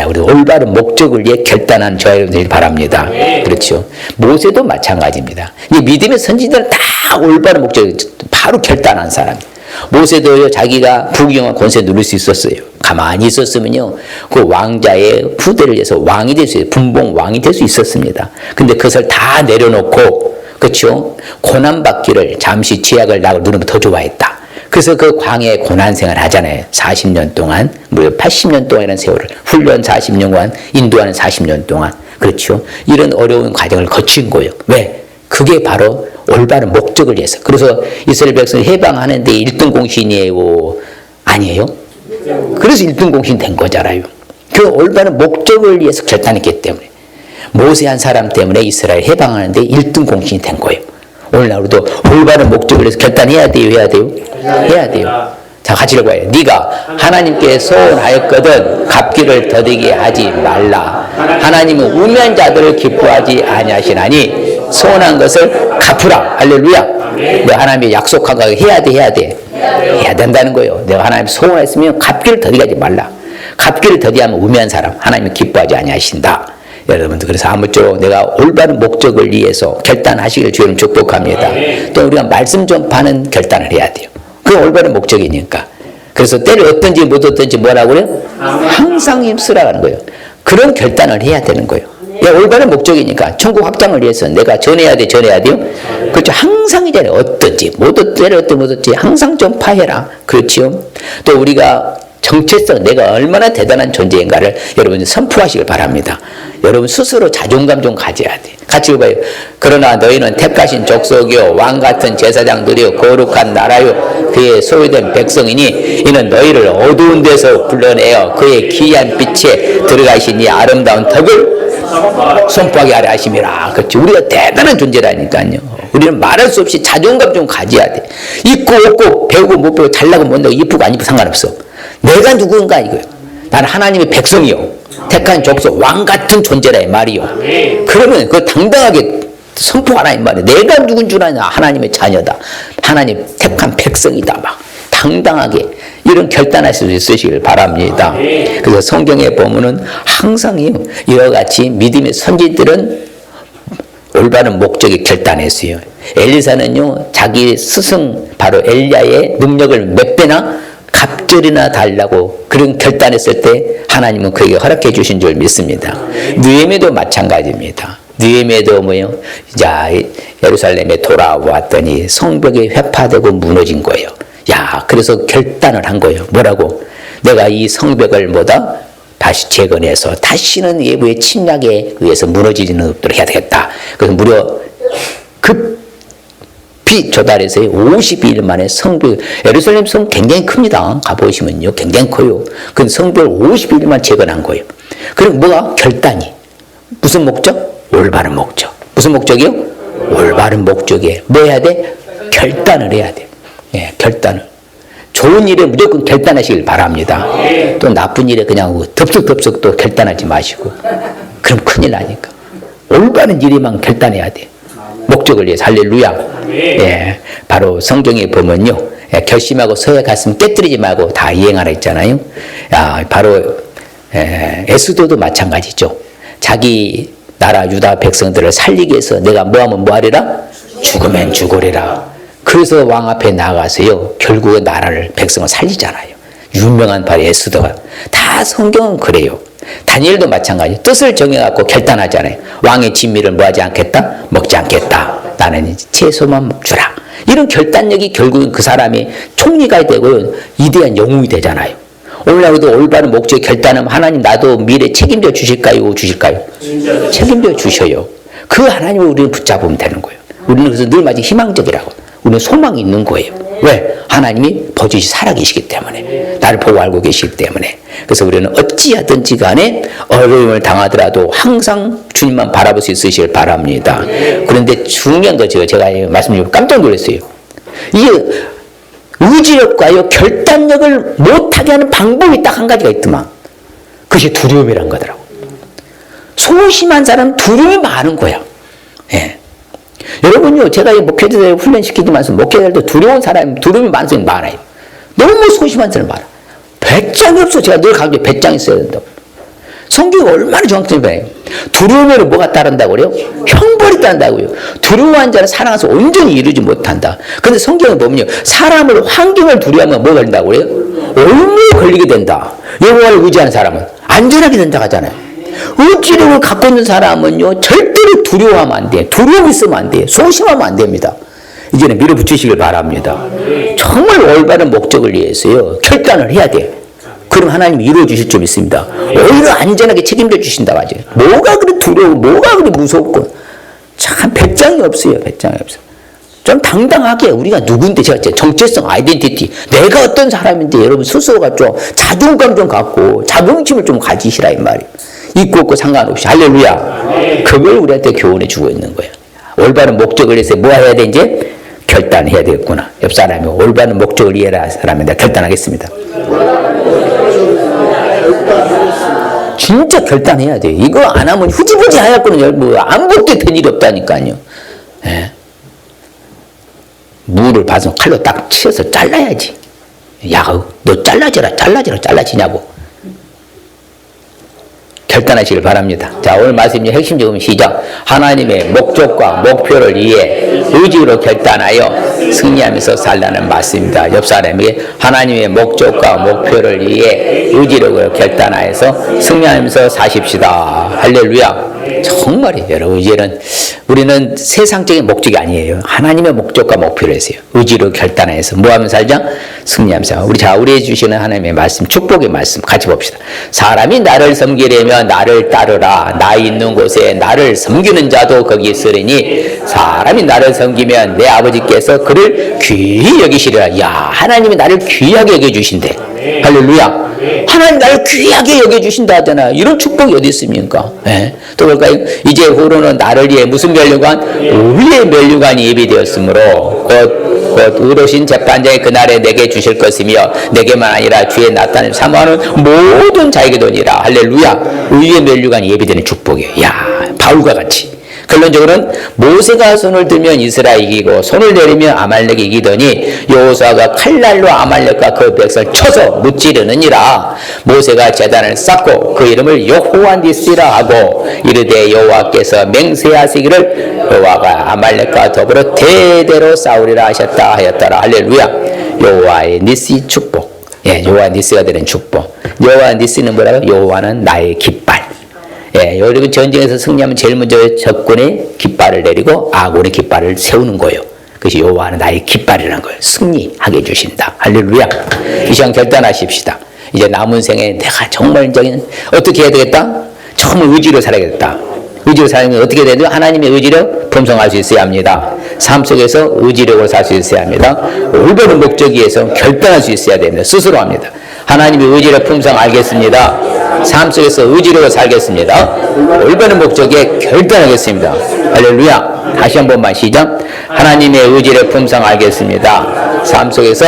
우리 올바른 목적을 위해 결단한 저와 여러분들이 바랍니다. 그렇죠. 모세도 마찬가지입니다. 이 믿음의 선지자들은 다 올바른 목적을 바로 결단한 사람. 모세도요, 자기가 부귀영화 권세 누릴 수 있었어요. 가만히 있었으면요, 그 왕자의 후대를 위해서 왕이 될 수 있어요. 분봉 왕이 될 수 있었습니다. 근데 그것을 다 내려놓고 그렇죠? 고난받기를 잠시 죄악을 낙을 누르면 더 좋아했다. 그래서 그 광야에 고난 생활을 하잖아요. 40년 동안, 무려 80년 동안이라는 세월을, 훈련 40년간, 인도하는 40년 동안. 그렇죠? 이런 어려운 과정을 거친 거예요. 왜? 그게 바로 올바른 목적을 위해서. 그래서 이스라엘 백성을 해방하는데 1등 공신이에요? 아니에요? 그래서 1등 공신 된 거잖아요. 그 올바른 목적을 위해서 결단했기 때문에. 모세 한 사람 때문에 이스라엘 해방하는데 1등 공신이 된 거예요. 오늘날도 올바른 목적을 위해서 결단해야 돼요? 해야 돼요? 해야 돼요. 자, 같이 읽어봐요. 네가 하나님께 소원하였거든 갚기를 더디게 하지 말라. 하나님은 우매한 자들을 기뻐하지 아니하시나니 소원한 것을 갚으라. 할렐루야. 내가 하나님이 약속한 거 해야 돼, 해야 돼. 해야 된다는 거예요. 내가 하나님 소원했으면 갚기를 더디게 하지 말라. 갚기를 더디하면 우매한 사람 하나님은 기뻐하지 아니하신다. 여러분들 그래서 아무쪼록 내가 올바른 목적을 위해서 결단하시길 주님 축복합니다. 또 우리가 말씀 전파는 결단을 해야 돼요. 그게 올바른 목적이니까. 그래서 때를 얻든지 못 얻든지 뭐라고 그래요? 항상 힘쓰라는 거예요. 그런 결단을 해야 되는 거예요. 올바른 목적이니까 천국 확장을 위해서 내가 전해야 돼, 전해야 돼요. 그렇죠. 항상이잖아요. 얻든지 못 얻든지 때를 얻든지 못 얻든지 항상 전파해라. 그렇죠. 또 우리가 정체성, 내가 얼마나 대단한 존재인가를 여러분이 선포하시길 바랍니다. 여러분 스스로 자존감 좀 가져야 돼. 같이 봐요. 그러나 너희는 택하신 족속이요 왕같은 제사장들이요 거룩한 나라요 그의 소유된 백성이니 이는 너희를 어두운 데서 불러내어 그의 기이한 빛에 들어가신 이 아름다운 덕을 선포하게 하려 하심이라. 그렇죠. 우리가 대단한 존재라니까요. 우리는 말할 수 없이 자존감 좀 가져야 돼. 있고 없고 배우고 못 배우고 잘나고 못나고 이쁘고 안 이쁘고 상관없어. 내가 누구인가 이거예요. 나는 하나님의 백성이요 택한 족속 왕같은 존재라 이 말이요. 그러면 그거 당당하게 선포하라 이 말이에요. 내가 누군 줄 아냐. 하나님의 자녀다. 하나님 택한 백성이다. 막 당당하게 이런 결단하실 수 있으시길 바랍니다. 그래서 성경에 보면은 항상 이와 같이 믿음의 선지들은 올바른 목적에 결단했어요. 엘리사는요 자기 스승 바로 엘리야의 능력을 몇 배나 갑절이나 달라고 그런 결단했을 때 하나님은 그에게 허락해 주신 줄 믿습니다. 느헤미야도 마찬가지입니다. 느헤미야도 뭐요? 자, 예루살렘에 돌아왔더니 성벽이 회파되고 무너진 거예요. 야, 그래서 결단을 한 거예요. 뭐라고? 내가 이 성벽을 뭐다? 다시 재건해서 다시는 외부의 침략에 의해서 무너지지는 없도록 해야 되겠다. 그래서 무려 급히 조달해서 52일 만에 성벽, 예루살렘 성 굉장히 큽니다. 가보시면요. 굉장히 커요. 그 성벽을 52일 만에 재건한 거예요. 그리고 뭐가? 결단이. 무슨 목적? 올바른 목적. 무슨 목적이요? 올바른 목적에 뭐 해야 돼? 결단을 해야 돼. 예, 결단을. 좋은 일에 무조건 결단하시길 바랍니다. 또 나쁜 일에 그냥 덥석덥석 또 결단하지 마시고. 그럼 큰일 나니까. 올바른 일에만 결단해야 돼. 목적을 위해서. 할렐루야. 예, 바로 성경에 보면요. 예, 결심하고 서야 갔으면 깨뜨리지 말고 다 이행하라 했잖아요. 야, 바로 에스더도 마찬가지죠. 자기 나라 유다 백성들을 살리기 위해서 내가 뭐하면 뭐하리라? 죽으면 죽으리라. 그래서 왕 앞에 나가서요. 결국은 나라를 백성을 살리잖아요. 유명한 바로 에스더가. 다 성경은 그래요. 다니엘도 마찬가지. 뜻을 정해갖고 결단하잖아요. 왕의 진미를 뭐하지 않겠다? 먹지 않겠다. 나는 채소만 주라. 이런 결단력이 결국은 그 사람이 총리가 되고 위대한 영웅이 되잖아요. 오늘날도 올바른 목적의 결단은 하나님 나도 미래 책임져 주실까요? 주실까요? 책임져 주셔요. 그 하나님을 우리는 붙잡으면 되는 거예요. 우리는 그래서 늘 마치 희망적이라고. 우리는 소망이 있는 거예요. 왜? 하나님이 버젓이 살아계시기 때문에. 나를 보고 알고 계시기 때문에. 그래서 우리는 어찌하든지 간에 어려움을 당하더라도 항상 주님만 바라볼 수 있으시길 바랍니다. 그런데 중요한 거죠. 제가 말씀드리고 깜짝 놀랐어요. 이게 의지력과요 결단력을 못하게 하는 방법이 딱 한 가지가 있더만. 그것이 두려움이란 거더라고. 소심한 사람은 두려움이 많은 거야. 예. 여러분요, 제가 이 목회자들 훈련시키지만서 목회자들도 두려운 사람이, 두려움이 많은 사람이 많아요. 너무 소심한 사람이 많아. 배짱이 없어. 제가 늘 강조해. 배짱이 있어야 된다고. 성경이 얼마나 정확히 봐요. 두려움에는 뭐가 따른다고 그래요? 형벌이 따른다고요. 두려워한 자는 사랑해서 온전히 이루지 못한다. 그런데 성경을 보면요. 사람을, 환경을 두려워하면 뭐가 된다고 그래요? 올무에 걸리게 된다. 여호와를 의지하는 사람은 안전하게 된다고 하잖아요. 의지력을 갖고 있는 사람은요, 절대로 두려워하면 안 돼. 두려움이 있으면 안 돼. 소심하면 안 됩니다. 이제는 밀어붙이시길 바랍니다. 정말 올바른 목적을 위해서요, 결단을 해야 돼. 그럼 하나님이 이루어주실 줄 믿습니다. 오히려 안전하게 책임져 주신다고 하죠. 뭐가 그리 두려워, 뭐가 그리 무섭고. 참 배짱이 없어요. 배짱이 없어. 좀 당당하게 우리가 누군데, 제가 정체성, 아이덴티티, 내가 어떤 사람인데 여러분 스스로가 좀 자존감 좀 갖고 자긍심을 좀 가지시라 이 말이에요. 있고 없고 상관없이. 할렐루야. 그걸 우리한테 교훈해 주고 있는 거예요. 올바른 목적을 위해서 뭐 해야 돼 이제? 결단해야 되겠구나. 옆 사람이 올바른 목적을 위해라 사람이 내가 결단하겠습니다. 진짜 결단해야 돼. 이거 안 하면 후지부지 하였거든요. 뭐 아무것도 된 일이 없다니까요. 예. 무를 봐서 칼로 딱 치어서 잘라야지. 야, 너 잘라지냐고. 결단하시길 바랍니다. 자, 오늘 말씀의 핵심 적음 시작. 하나님의 목적과 목표를 위해 의지로 결단하여 승리하면서 살라는 말씀입니다. 옆 사람에게 하나님의 목적과 목표를 위해 의지로 결단하여서 승리하면서 사십시다. 할렐루야. 정말이에요. 여러분, 이제는 우리는 세상적인 목적이 아니에요. 하나님의 목적과 목표를 했어요. 의지로 결단해서 뭐하면 살자? 승리하면서. 우리 주시는 하나님의 말씀, 축복의 말씀 같이 봅시다. 사람이 나를 섬기려면 나를 따르라. 나 있는 곳에 나를 섬기는 자도 거기 있으리니 사람이 나를 섬기면 내 아버지께서 그를 귀히 여기시리라. 야, 하나님이 나를 귀하게 여겨주신대. 할렐루야. 하나님 나를 귀하게 여겨주신다 하잖아요. 이런 축복이 어디 있습니까? 네. 또 볼까요? 이제 후로는 나를 위해 무슨 면류관? 의의 면류관이 예비되었으므로 곧 의로신 재판장이 그날에 내게 주실 것이며 내게만 아니라 주의 나타낸 사모하는 모든 자에게도니라. 할렐루야. 의의 면류관이 예비되는 축복이에요. 야, 바울과 같이. 결론적으로는 모세가 손을 들면 이스라엘이 이기고 손을 내리면 아말렉이 이기더니 여호수아가 칼날로 아말렉과 그 백성을 쳐서 무찌르느니라. 모세가 제단을 쌓고 그 이름을 여호와 니시라 하고 이르되 여호와께서 맹세하시기를 여호와가 아말렉과 더불어 대대로 싸우리라 하였더라. 할렐루야. 여호와의 니시 축복. 예, 여호와 니시가 되는 축복. 여호와 니시는 뭐라고? 여호와는 나의 깃발. 예, 여러분 전쟁에서 승리하면 제일 먼저 적군의 깃발을 내리고 아군의 깃발을 세우는 거예요. 그것이 여호와는 나의 깃발이라는 거예요. 승리하게 해주신다. 할렐루야. 이 시간 결단하십시다. 이제 남은 생에 내가 정말 어떻게 해야 되겠다? 정말 의지로 살아야겠다. 의지로 살면 어떻게 되죠? 하나님의 의지력 품성할 수 있어야 합니다. 삶 속에서 의지력으로 살 수 있어야 합니다. 올바른 목적 위해서 결단할 수 있어야 됩니다. 스스로 합니다. 하나님의 의지력 품성 알겠습니다. 삶 속에서 의지력으로 살겠습니다. 올바른 목적에 결단하겠습니다. 할렐루야. 다시 한 번만 시작. 하나님의 의지력 품성 알겠습니다. 삶 속에서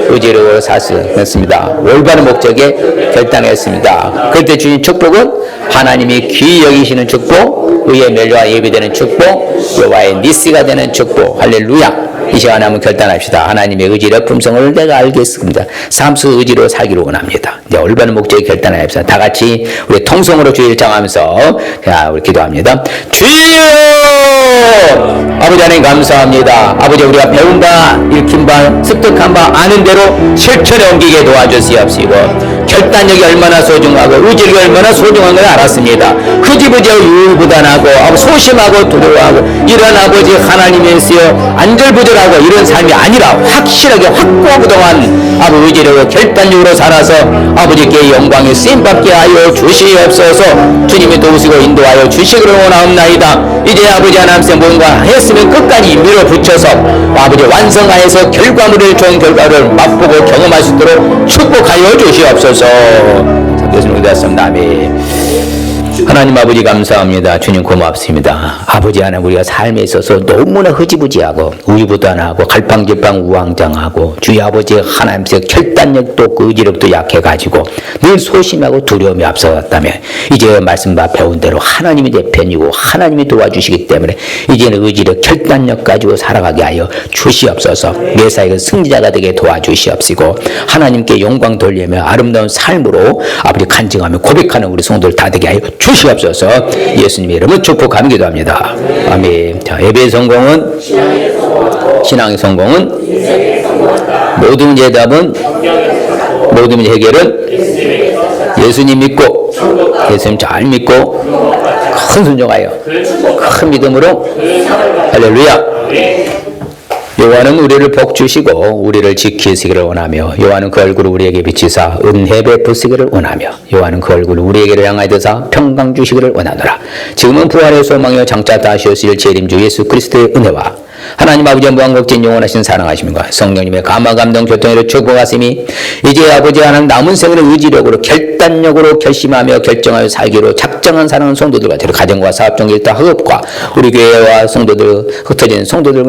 의지력으로 살 수 있습니다. 올바른 목적에 결단하겠습니다. 그때 주신 축복은 하나님이 귀히 여기시는 축복, 의의 멸류와 예비되는 축복, 여호와의 니시가 되는 축복. 할렐루야. 이 시간에 한번 결단합시다. 하나님의 의지력 품성을 내가 알겠습니다. 삶 속 의지로 살기로 원합니다. 이제 올바른 목적에 결단합시다. 다 같이 우리 통성으로 주의를 정하면서 우리 기도합니다. 주여! 아버지 하나님 감사합니다. 아버지 우리가 배운 바, 읽힌 바, 습득한 바, 아는 대로 실천에 옮기게 도와주시옵시고 결단력이 얼마나 소중하고 의지력이 얼마나 소중한 걸 알았습니다. 흐지부지하고 유유부단하고 소심하고 두려워하고 이런 아버지 하나님의 쓰여 안절부절하고 이런 삶이 아니라 확실하게 확고부동한 아버지 의지력으로 결단력으로 살아서 아버지께 영광의 쓰임받게 하여 주시옵소서. 주님이 도우시고 인도하여 주시기를 원하옵나이다. 이제 아버지 하나님께 뭔가 했으면 끝까지 밀어붙여서 아버지 완성하여서 결과물을 좋은 결과를 맛보고 경험할 수 있도록 축복하여 주시옵소서. 예수님 기도했습니다. 아멘. 하나님 아버지 감사합니다. 주님 고맙습니다. 아버지 하나님 우리가 삶에 있어서 너무나 흐지부지하고 우유부단하고 갈팡질팡 우왕장하고 주의 아버지 하나님께서 결단력도 그 의지력도 약해가지고 늘 소심하고 두려움이 앞서갔다면 이제 말씀 다 배운 대로 하나님이 내 편이고 하나님이 도와주시기 때문에 이제는 의지력 결단력 가지고 살아가게 하여 주시옵소서. 매사에 승리자가 되게 도와주시옵시고 하나님께 영광 돌리며 아름다운 삶으로 아버지 간증하며 고백하는 우리 성도들 다 되게 하여 주시옵소서. 예수님의 이름으로 축복하며 기도합니다. 아멘. 자, 예배의 성공은 신앙의 성공은 모든 문제 해답은 모든 문제 해결은 예수님 믿고 예수님 잘 믿고 큰 순종하여 큰 믿음으로 할렐루야. 여호와는 우리를 복 주시고 우리를 지키시기를 원하며 여호와는 그 얼굴을 우리에게 비치사 은혜 베푸시기를 원하며 여호와는 그 얼굴을 우리에게 향하여 드사 평강 주시기를 원하노라. 지금은 부활의 소망이요 장차 다시 오실 재림주 예수 그리스도의 은혜와 하나님 아버지의 무한극진 영원하신 사랑하심과 성령님의 감화 감동 교통으로 축복하심이 이제 아버지 하나님 남은 생을 의지력으로 결단력으로 결심하며 결정하여 살기로 작정한 사랑하는 성도들과 가정과 사업 종교 일타 학업과 우리 교회와 성도들 흩어진 성도들을